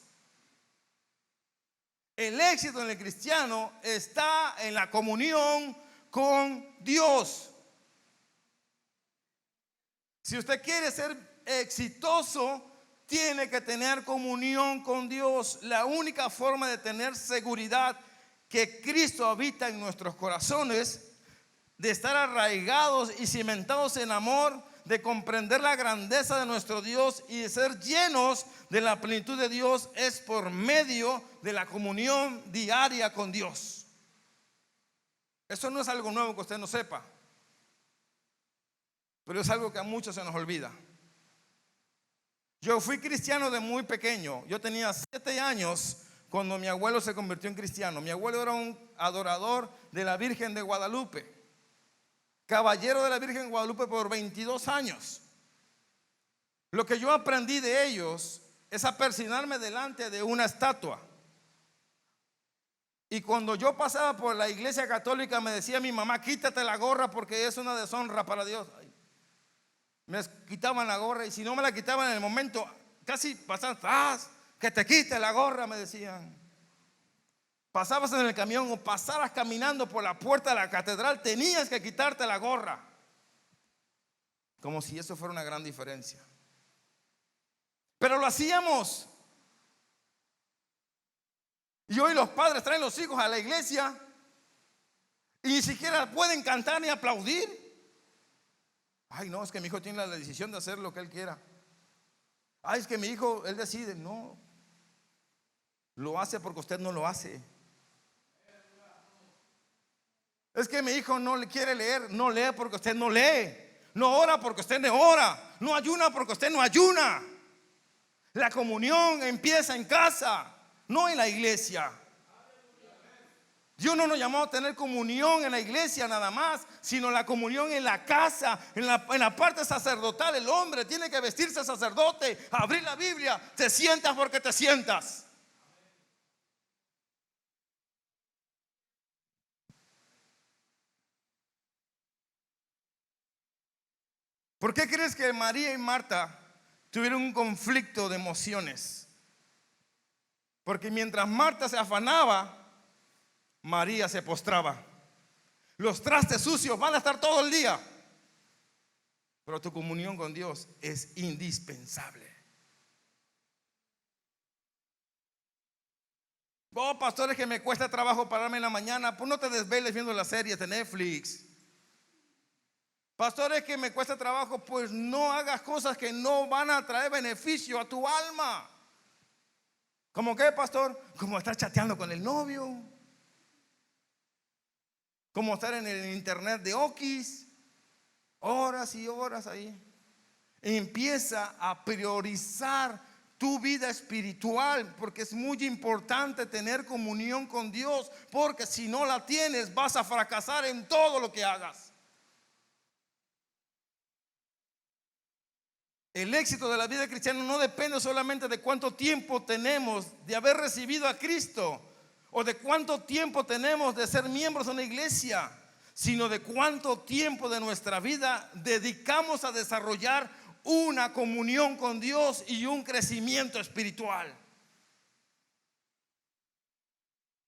El éxito en el cristiano está en la comunión con Dios. Si usted quiere ser exitoso, tiene que tener comunión con Dios. La única forma de tener seguridad que Cristo habita en nuestros corazones, de estar arraigados y cimentados en amor, de comprender la grandeza de nuestro Dios y de ser llenos de la plenitud de Dios, es por medio de la comunión diaria con Dios. Eso no es algo nuevo que usted no sepa, pero es algo que a muchos se nos olvida. Yo fui cristiano de muy pequeño. Yo tenía 7 años cuando mi abuelo se convirtió en cristiano. Mi abuelo era un adorador de la Virgen de Guadalupe, caballero de la Virgen de Guadalupe por 22 años. Lo que yo aprendí de ellos es a persignarme delante de una estatua. Y cuando yo pasaba por la iglesia católica, me decía mi mamá: quítate la gorra porque es una deshonra para Dios. Me quitaban la gorra, y si no me la quitaban en el momento, casi pasaban: que te quite la gorra, me decían. Pasabas en el camión o pasaras caminando por la puerta de la catedral, tenías que quitarte la gorra, como si eso fuera una gran diferencia. Pero lo hacíamos. Y hoy los padres traen los hijos a la iglesia y ni siquiera pueden cantar ni aplaudir. Ay, no, es que mi hijo tiene la decisión de hacer lo que él quiera. Ay, es que mi hijo, él decide. No, lo hace porque usted no lo hace. Es que mi hijo no le quiere leer. No lee porque usted no lee. No ora porque usted no ora. No ayuna porque usted no ayuna. La comunión empieza en casa, no en la iglesia. Dios no nos llamó a tener comunión en la iglesia nada más, sino la comunión en la casa, en la parte sacerdotal. El hombre tiene que vestirse sacerdote, abrir la Biblia. Te sientas porque te sientas. ¿Por qué crees que María y Marta tuvieron un conflicto de emociones? Porque mientras Marta se afanaba, María se postraba. Los trastes sucios van a estar todo el día, pero tu comunión con Dios es indispensable. Oh, pastores, que me cuesta trabajo pararme en la mañana. Pues no te desveles viendo las series de Netflix. Pastores, que me cuesta trabajo. Pues no hagas cosas que no van a traer beneficio a tu alma. ¿Cómo qué, pastor? Como estar chateando con el novio, como estar en el internet de Okis, horas y horas ahí. Empieza a priorizar tu vida espiritual, porque es muy importante tener comunión con Dios, porque si no la tienes vas a fracasar en todo lo que hagas. El éxito de la vida cristiana no depende solamente de cuánto tiempo tenemos de haber recibido a Cristo o de cuánto tiempo tenemos de ser miembros de una iglesia, sino de cuánto tiempo de nuestra vida dedicamos a desarrollar una comunión con Dios y un crecimiento espiritual.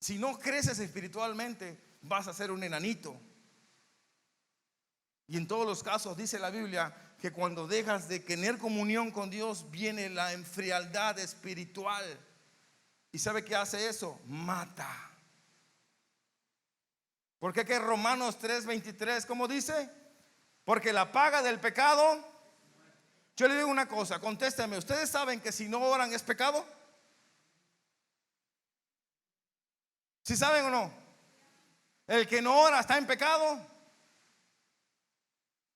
Si no creces espiritualmente, vas a ser un enanito. Y en todos los casos dice la Biblia que cuando dejas de tener comunión con Dios, viene la enfrialdad espiritual. ¿Y sabe qué hace eso? Mata. Porque que Romanos 3:23, ¿cómo dice? Porque la paga del pecado. Yo le digo una cosa, contésteme, ¿ustedes saben que si no oran es pecado? ¿Sí saben o no? El que no ora está en pecado.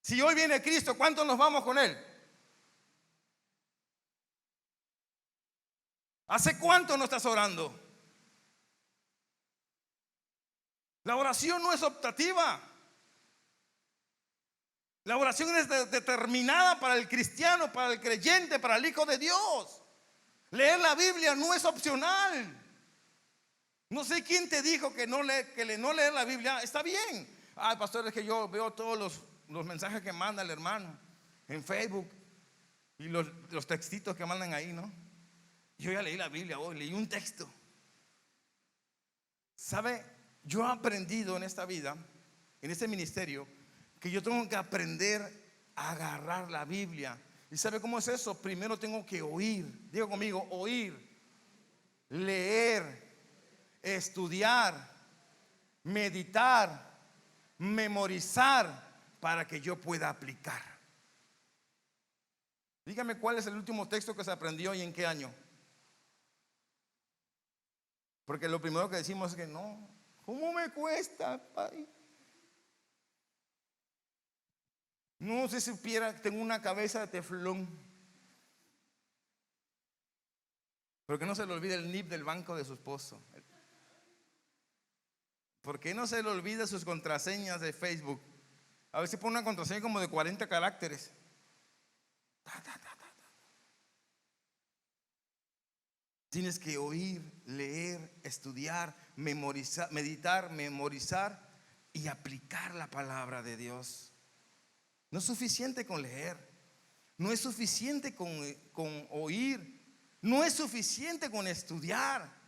Si hoy viene Cristo, ¿cuántos nos vamos con Él? ¿Hace cuánto no estás orando? La oración no es optativa. La oración es determinada para el cristiano, para el creyente, para el hijo de Dios. Leer la Biblia no es opcional. No sé quién te dijo que no leer la Biblia está bien. Ay, pastor, es que yo veo todos los mensajes que manda el hermano en Facebook y los textitos que mandan ahí, ¿no? Yo ya leí la Biblia hoy, leí un texto. ¿Sabe? Yo he aprendido en esta vida, en este ministerio, que yo tengo que aprender a agarrar la Biblia. ¿Y sabe cómo es eso? Primero tengo que oír. Diga conmigo, oír, leer, estudiar, meditar, memorizar, para que yo pueda aplicar. Dígame cuál es el último texto que se aprendió y en qué año. Porque lo primero que decimos es que no, ¿cómo me cuesta, pai? No, si supiera que tengo una cabeza de teflón. ¿Por qué no se le olvida el NIP del banco de su esposo? ¿Por qué no se le olvida sus contraseñas de Facebook? A veces pone una contraseña como de 40 caracteres. Tienes que oír, leer, estudiar, memorizar, meditar, memorizar y aplicar la palabra de Dios. No es suficiente con leer, no es suficiente con oír, no es suficiente con estudiar.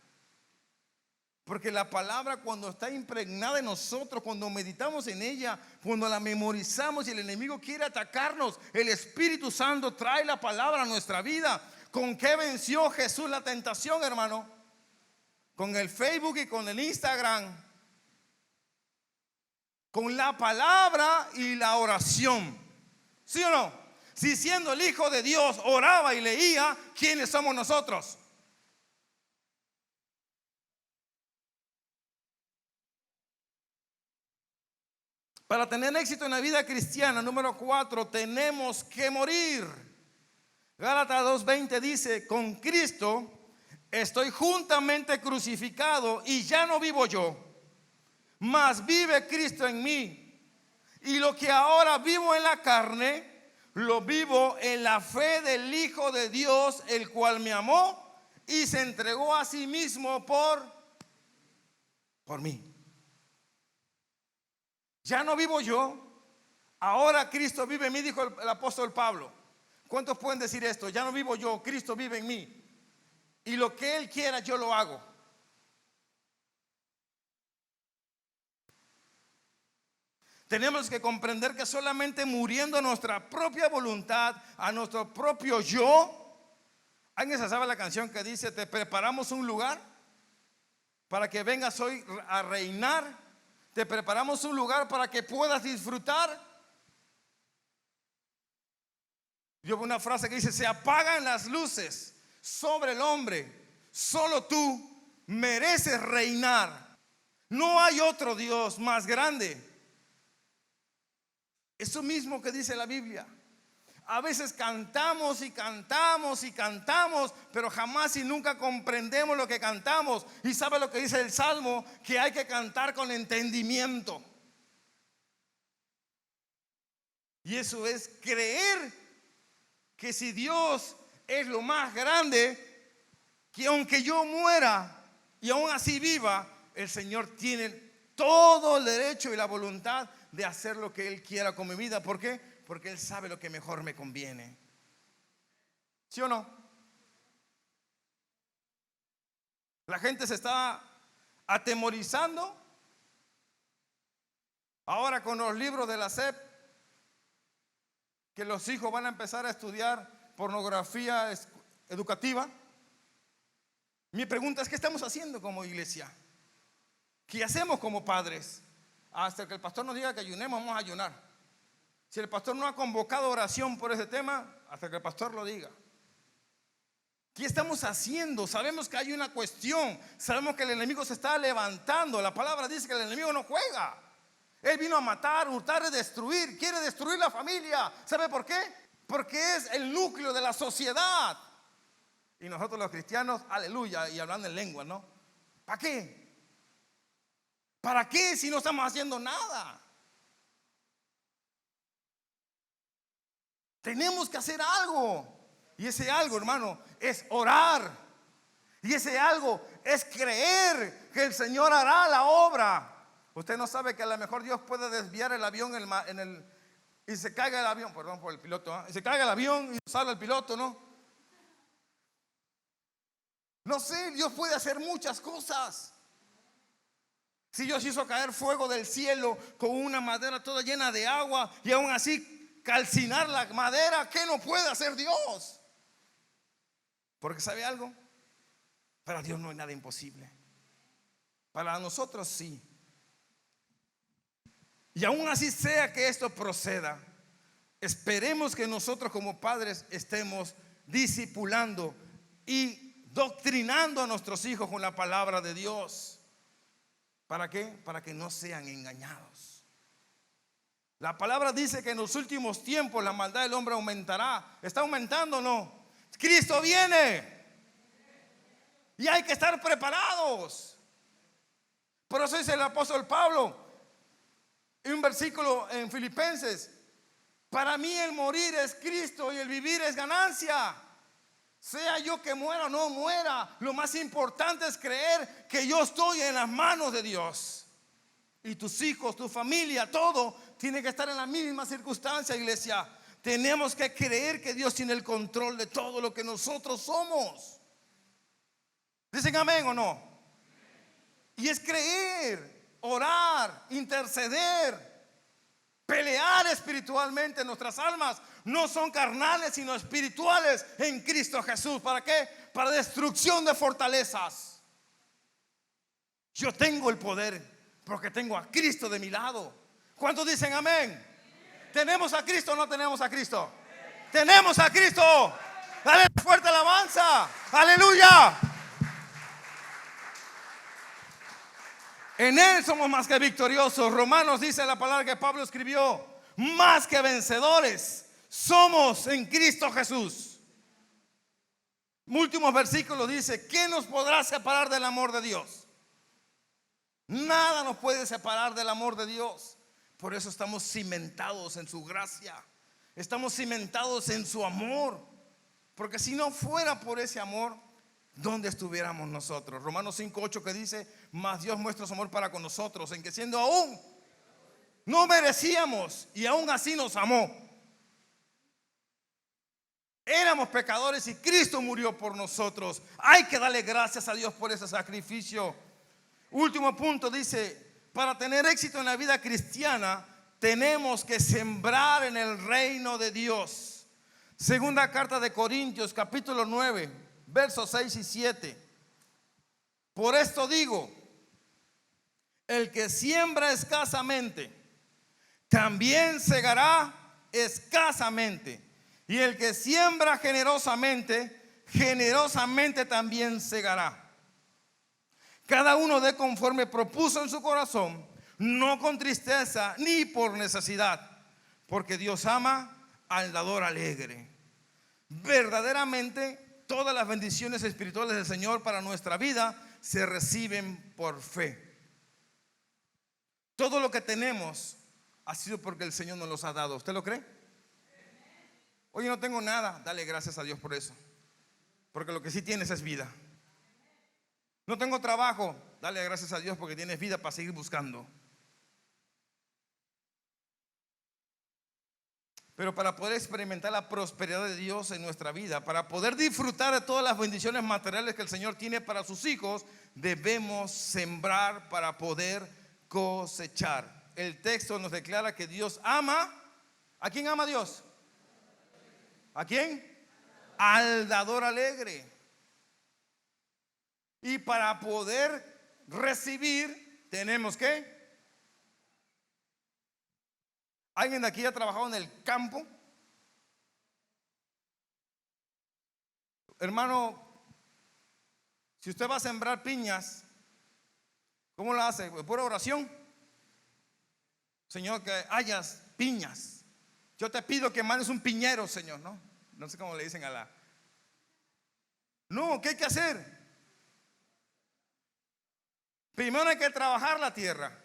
Porque la palabra, cuando está impregnada en nosotros, cuando meditamos en ella, cuando la memorizamos y el enemigo quiere atacarnos, el Espíritu Santo trae la palabra a nuestra vida. ¿Con qué venció Jesús la tentación, hermano? Con el Facebook y con el Instagram. Con la palabra y la oración. ¿Sí o no? Si siendo el Hijo de Dios oraba y leía, ¿quiénes somos nosotros? Para tener éxito en la vida cristiana, número 4, tenemos que morir. Gálatas 2:20 dice: con Cristo estoy juntamente crucificado y ya no vivo yo, mas vive Cristo en mí. Y lo que ahora vivo en la carne, lo vivo en la fe del Hijo de Dios, el cual me amó y se entregó a sí mismo por mí. Ya no vivo yo, ahora Cristo vive en mí, dijo el apóstol Pablo. ¿Cuántos pueden decir esto? Ya no vivo yo, Cristo vive en mí. Y lo que Él quiera yo lo hago. Tenemos que comprender que solamente muriendo a nuestra propia voluntad, a nuestro propio yo. ¿Alguien se sabe la canción que dice: te preparamos un lugar para que vengas hoy a reinar? Te preparamos un lugar para que puedas disfrutar. Yo veo una frase que dice: se apagan las luces sobre el hombre, solo tú mereces reinar. No hay otro Dios más grande. Eso mismo que dice la Biblia. A veces cantamos y cantamos y cantamos, pero jamás y nunca comprendemos lo que cantamos. Y sabe lo que dice el Salmo, que hay que cantar con entendimiento. Y eso es creer que si Dios es lo más grande, que aunque yo muera y aún así viva, el Señor tiene todo el derecho y la voluntad de hacer lo que Él quiera con mi vida. ¿Por qué? Porque Él sabe lo que mejor me conviene. ¿Sí o no? La gente se está atemorizando ahora con los libros de la SEP, que los hijos van a empezar a estudiar pornografía educativa. Mi pregunta es: ¿qué estamos haciendo como iglesia? ¿Qué hacemos como padres? Hasta que el pastor nos diga que ayunemos, vamos a ayunar. Si el pastor no ha convocado oración por ese tema, hasta que el pastor lo diga. ¿Qué estamos haciendo? Sabemos que hay una cuestión. Sabemos que el enemigo se está levantando. La palabra dice que el enemigo no juega. Él vino a matar, hurtar y destruir. Quiere destruir la familia. ¿Sabe por qué? Porque es el núcleo de la sociedad. Y nosotros los cristianos, aleluya, y hablando en lengua, ¿no? ¿Para qué? ¿Para qué si no estamos haciendo nada? Tenemos que hacer algo. Y ese algo, hermano, es orar. Y ese algo es creer que el Señor hará la obra. Usted no sabe que a lo mejor Dios puede desviar el avión y se caiga el avión, perdón por el piloto, ¿eh? Y se caiga el avión y sale el piloto, ¿no? No sé, Dios puede hacer muchas cosas. Si Dios hizo caer fuego del cielo con una madera toda llena de agua y aún así calcinar la madera, ¿qué no puede hacer Dios? Porque ¿sabe algo? Para Dios no hay nada imposible. Para nosotros sí. Y aún así sea que esto proceda, esperemos que nosotros como padres estemos discipulando y doctrinando a nuestros hijos con la palabra de Dios. ¿Para qué? Para que no sean engañados. La palabra dice que en los últimos tiempos la maldad del hombre aumentará. ¿Está aumentando o no? Cristo viene y hay que estar preparados. Por eso dice el apóstol Pablo en un versículo en Filipenses: para mí el morir es Cristo y el vivir es ganancia. Sea yo que muera o no muera, lo más importante es creer que yo estoy en las manos de Dios. Y tus hijos, tu familia, todo tiene que estar en la misma circunstancia, iglesia. Tenemos que creer que Dios tiene el control de todo lo que nosotros somos. ¿Dicen amén o no? Y es creer, orar, interceder, pelear espiritualmente. Nuestras almas no son carnales sino espirituales en Cristo Jesús. ¿Para qué? Para destrucción de fortalezas. Yo tengo el poder porque tengo a Cristo de mi lado. ¿Cuántos dicen amén? ¿Tenemos a Cristo o no tenemos a Cristo? Tenemos a Cristo. Dale fuerte alabanza. Aleluya. En Él somos más que victoriosos. Romanos dice la palabra que Pablo escribió: más que vencedores somos en Cristo Jesús. Últimos versículos dice: ¿quién nos podrá separar del amor de Dios? Nada nos puede separar del amor de Dios. Por eso estamos cimentados en su gracia. Estamos cimentados en su amor. Porque si no fuera por ese amor, ¿dónde estuviéramos nosotros? Romanos 5:8 que dice: mas Dios muestra su amor para con nosotros, en que siendo aún no merecíamos, y aún así nos amó. Éramos pecadores y Cristo murió por nosotros. Hay que darle gracias a Dios por ese sacrificio. Último punto, dice: para tener éxito en la vida cristiana tenemos que sembrar en el reino de Dios. Segunda carta de Corintios, capítulo 9, versos 6 y 7. Por esto digo: el que siembra escasamente también segará escasamente, y el que siembra generosamente, generosamente también segará. Cada uno dé conforme propuso en su corazón, no con tristeza ni por necesidad, porque Dios ama al dador alegre. Verdaderamente todas las bendiciones espirituales del Señor para nuestra vida se reciben por fe. Todo lo que tenemos ha sido porque el Señor nos los ha dado. ¿Usted lo cree? Oye, no tengo nada, dale gracias a Dios por eso, porque lo que sí tienes es vida. No tengo trabajo, dale gracias a Dios porque tienes vida para seguir buscando. Pero para poder experimentar la prosperidad de Dios en nuestra vida, para poder disfrutar de todas las bendiciones materiales que el Señor tiene para sus hijos, debemos sembrar para poder cosechar. El texto nos declara que Dios ama. ¿A quién ama Dios? ¿A quién? Al dador alegre. Y para poder recibir, tenemos que. ¿Alguien de aquí ha trabajado en el campo? Hermano, si usted va a sembrar piñas, ¿cómo lo hace? Pura oración. Señor, que hayas piñas. Yo te pido que mandes un piñero, Señor, ¿no? No sé cómo le dicen a la. No, ¿qué hay que hacer? Primero hay que trabajar la tierra.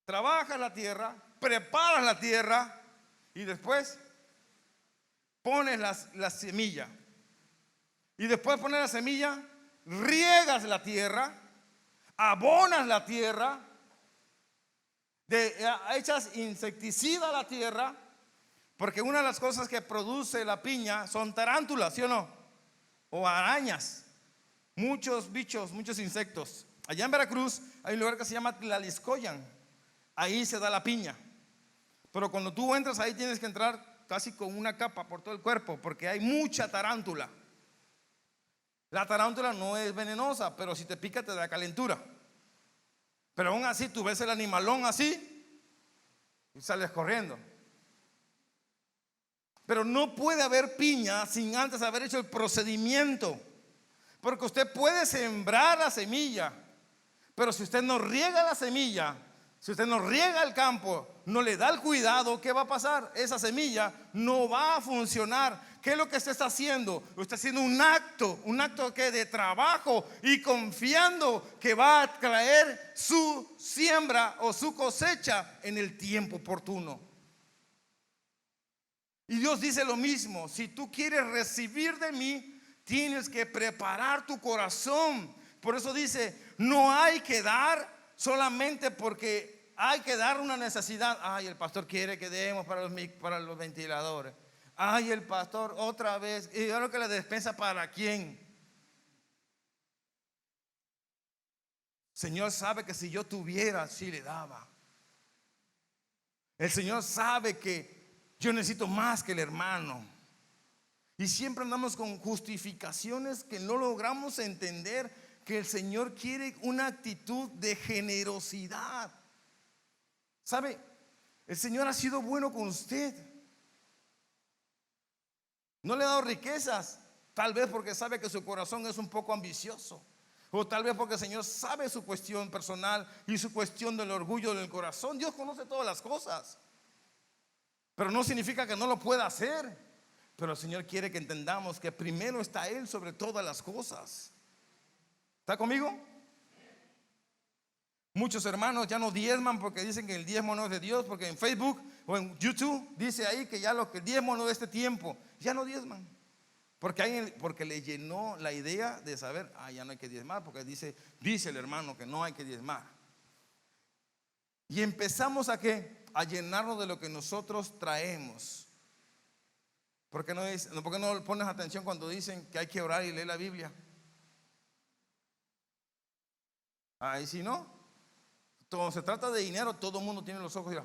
Trabajas la tierra, preparas la tierra y después pones la semilla. Y después de poner la semilla, riegas la tierra, abonas la tierra, echas insecticida a la tierra, porque una de las cosas que produce la piña son tarántulas, ¿sí o no? O arañas, muchos bichos, muchos insectos. Allá en Veracruz hay un lugar que se llama Tlaliscoyan. Ahí se da la piña. Pero cuando tú entras ahí tienes que entrar casi con una capa por todo el cuerpo, porque hay mucha tarántula. La tarántula no es venenosa, pero si te pica te da calentura. Pero aún así tú ves el animalón así y sales corriendo. Pero no puede haber piña sin antes haber hecho el procedimiento. Porque usted puede sembrar la semilla, pero si usted no riega la semilla, si usted no riega el campo, no le da el cuidado, ¿qué va a pasar? Esa semilla no va a funcionar. ¿Qué es lo que usted está haciendo? Usted está haciendo un acto que de trabajo y confiando que va a traer su siembra o su cosecha en el tiempo oportuno. Y Dios dice lo mismo: si tú quieres recibir de mí, tienes que preparar tu corazón. Por eso dice, no hay que dar solamente porque hay que dar una necesidad. Ay, el pastor quiere que demos para los ventiladores. Ay, el pastor otra vez. Y yo creo que la despensa, ¿para quién? Señor sabe que si yo tuviera, sí le daba. El Señor sabe que yo necesito más que el hermano. Y siempre andamos con justificaciones que no logramos entender que el Señor quiere una actitud de generosidad. ¿Sabe? El Señor ha sido bueno con usted. No le ha dado riquezas, tal vez porque sabe que su corazón es un poco ambicioso, o tal vez porque el Señor sabe su cuestión personal y su cuestión del orgullo del corazón. Dios conoce todas las cosas, pero no significa que no lo pueda hacer. Pero el Señor quiere que entendamos que primero está Él sobre todas las cosas. ¿Está conmigo? Muchos hermanos ya no diezman porque dicen que el diezmo no es de Dios, porque en Facebook o en YouTube dice ahí que ya lo que el diezmo no es de este tiempo, ya no diezman. Porque le llenó la idea de saber, ya no hay que diezmar, porque dice el hermano que no hay que diezmar. Y empezamos a ¿qué? A llenarnos de lo que nosotros traemos. ¿Por qué no pones atención cuando dicen que hay que orar y leer la Biblia? Ahí si no, cuando se trata de dinero, todo el mundo tiene los ojos. Mira,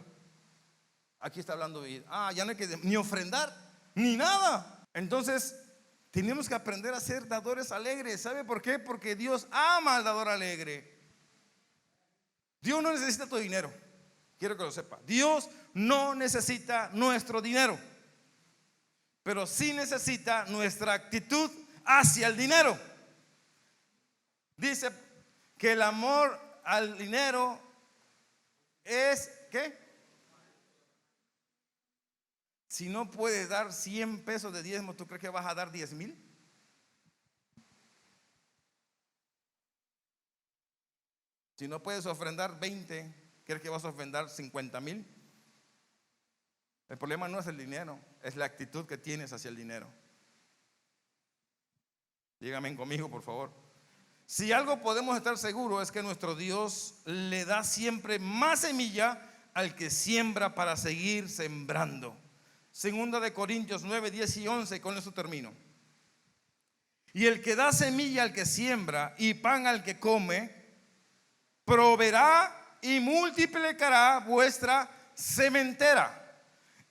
aquí está hablando de ya no hay que ni ofrendar ni nada. Entonces tenemos que aprender a ser dadores alegres. ¿Sabe por qué? Porque Dios ama al dador alegre. Dios no necesita tu dinero. Quiero que lo sepa. Dios no necesita nuestro dinero, pero sí necesita nuestra actitud hacia el dinero. Dice que el amor al dinero es ¿qué? Si no puedes dar 100 pesos de diezmo, ¿tú crees que vas a dar 10,000? Si no puedes ofrendar 20, ¿crees que vas a ofrendar 50,000? El problema no es el dinero, es la actitud que tienes hacia el dinero. Dígame conmigo, por favor. Si algo podemos estar seguros es que nuestro Dios le da siempre más semilla al que siembra para seguir sembrando. Segunda de Corintios 9, 10 y 11, con eso termino. Y el que da semilla al que siembra y pan al que come, proveerá y multiplicará vuestra sementera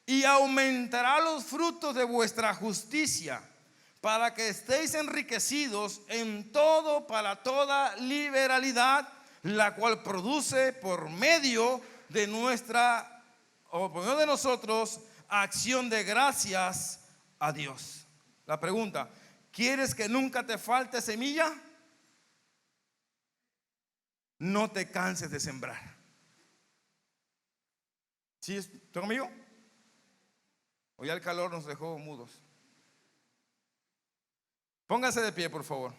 y aumentará los frutos de vuestra justicia, para que estéis enriquecidos en todo para toda liberalidad, la cual produce por medio de nosotros acción de gracias a Dios. La pregunta: ¿quieres que nunca te falte semilla? No te canses de sembrar. ¿Sí? ¿Estás conmigo? O ya el calor nos dejó mudos. Póngase de pie, por favor.